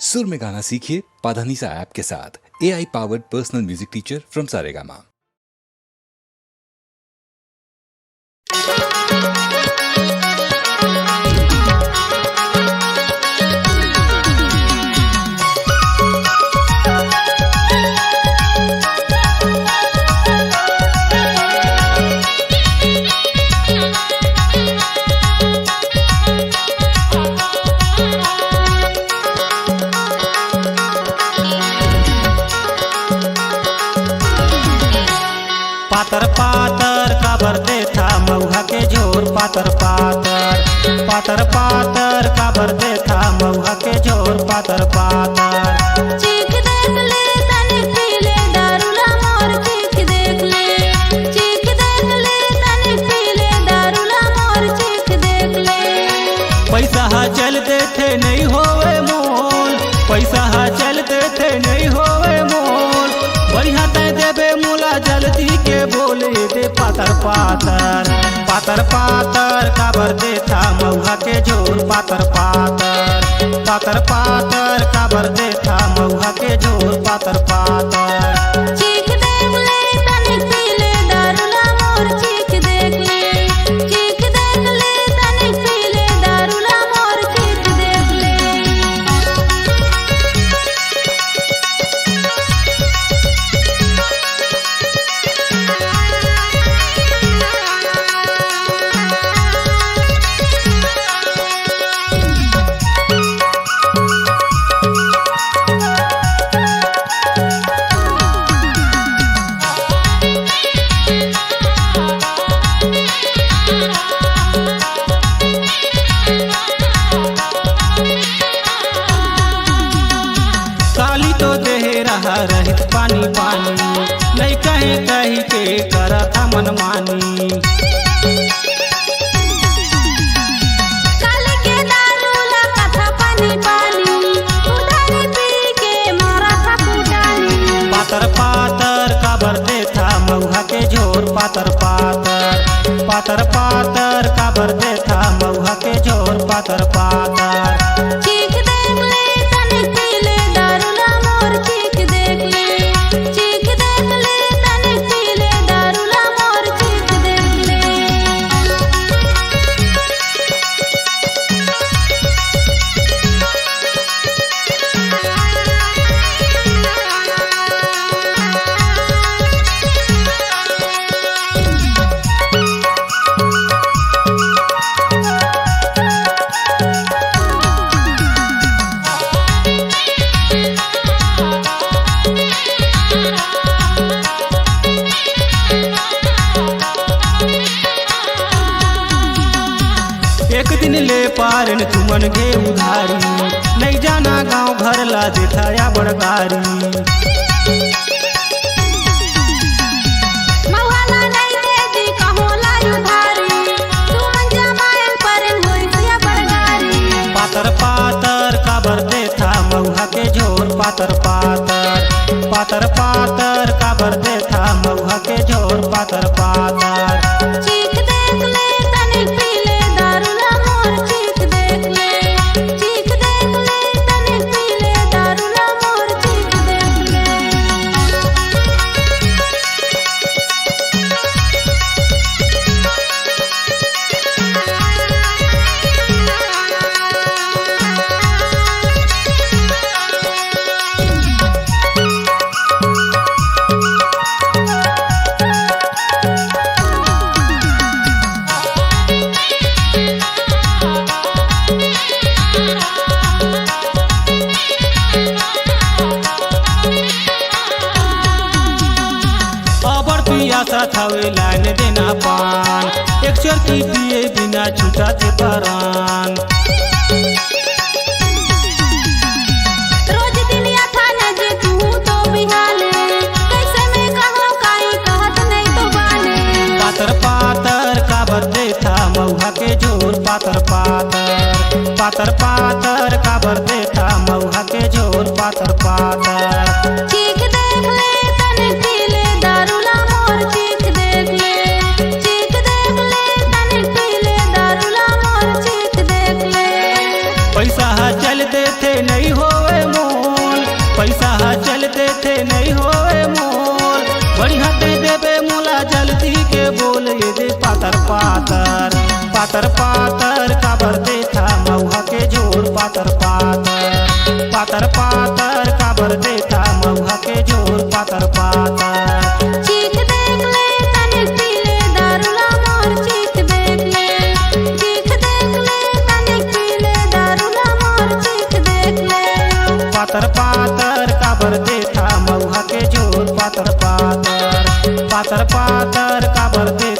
सुर में गाना सीखिए पाधानीसा ऐप के साथ। AI powered personal music teacher from Saregama. पातर पातर काबर देथा मऊहा के झोर पातर पातर पातर पातर काबर देथा मऊहा के झोर पातर पातर। चीख देख ले तनिक पी ले दारूला मोर चीख देख ले, चीख देख ले तनिक पी ले दारूला मोर चीख देख ले। पैसा हा चल देथे नहीं होवे मोल, पैसा हा चल देथे नहीं होवे मोल, बढ़िया तय देबे मुला जल्दी के बोले दे पातर पातर पातर पातर काबर देथा मऊहा के झोर पातर पातर पातर पातर काबर देथा मऊहा के झोर पातर पातर। चीख देख ले तनिक पी ले दारूला मोर चीख देख ले, चीख देख ले तनिक पी ले दारूला मोर चीख देख ले। काली तो देहे रहा रहित पानी पानी, नहीं कहे कही के करा था मनमानी। काले के दारूला कथा पानी पानी, उधारी पी के मारा था कुटानी। पातर पातर काबर देथा मऊहा के झोर पातर पातर पातर पातर काबर देथा मऊहा के झोर पातर पातर। चीख देख ले तनिक पी ले दारूला मोर चीख देख ले, चीख देख ले तनिक पी ले दारूला मोर चीख देख ले। एक दिन ले पारन तुमन गे उधारी, नहीं जाना गांव घर ला देथा या बड़गारी। मौहाला नहीं दे दी कहो लाई उधारी, तू मन जमायल परन होई सिया बड़गारी। पातर पातर काबर देथा मऊहा के झोर पातर पातर पातर पातर काबर देथा मऊहा के झोर पातर पातर। चीख देख ले तनिक पी ले दारूला मोर चीख देख ले, चीख देख ले तनिक पी ले दारूला मोर चीख देख ले। अबर पियासा थावे लाइन देना पान, एक चरती पिए बिना छूटा थे परान। रोज दिन या थाने जे तू तो बिहाने, कैसे में कहो काई कहत नहीं तो बाने। पातर पातर काबर देथा मऊहा के झोर पातर पातर पातर पातर काबर देथा मऊहा के झोर पातर पातर। चीख देख ले तनिक पी ले दारूला मोर चीख देख ले, चीख देख ले तनिक पी ले दारूला मोर चीख देख ले। पैसा चल देथे नहीं होवे पातर पातर पातर पातर काबर देथा मऊहा के झोर पातर पातर पातर पातर काबर देथा मऊहा के झोर पातर पातर। चीख देख ले तनिक पीले दारुला मोर चीख देख ले चीख देख ले तनिक पीले दारुला मोर चीख देख ले। पातर पातर काबर देथा मऊहा के झोर पातर पातर पातर पातर काबर देथा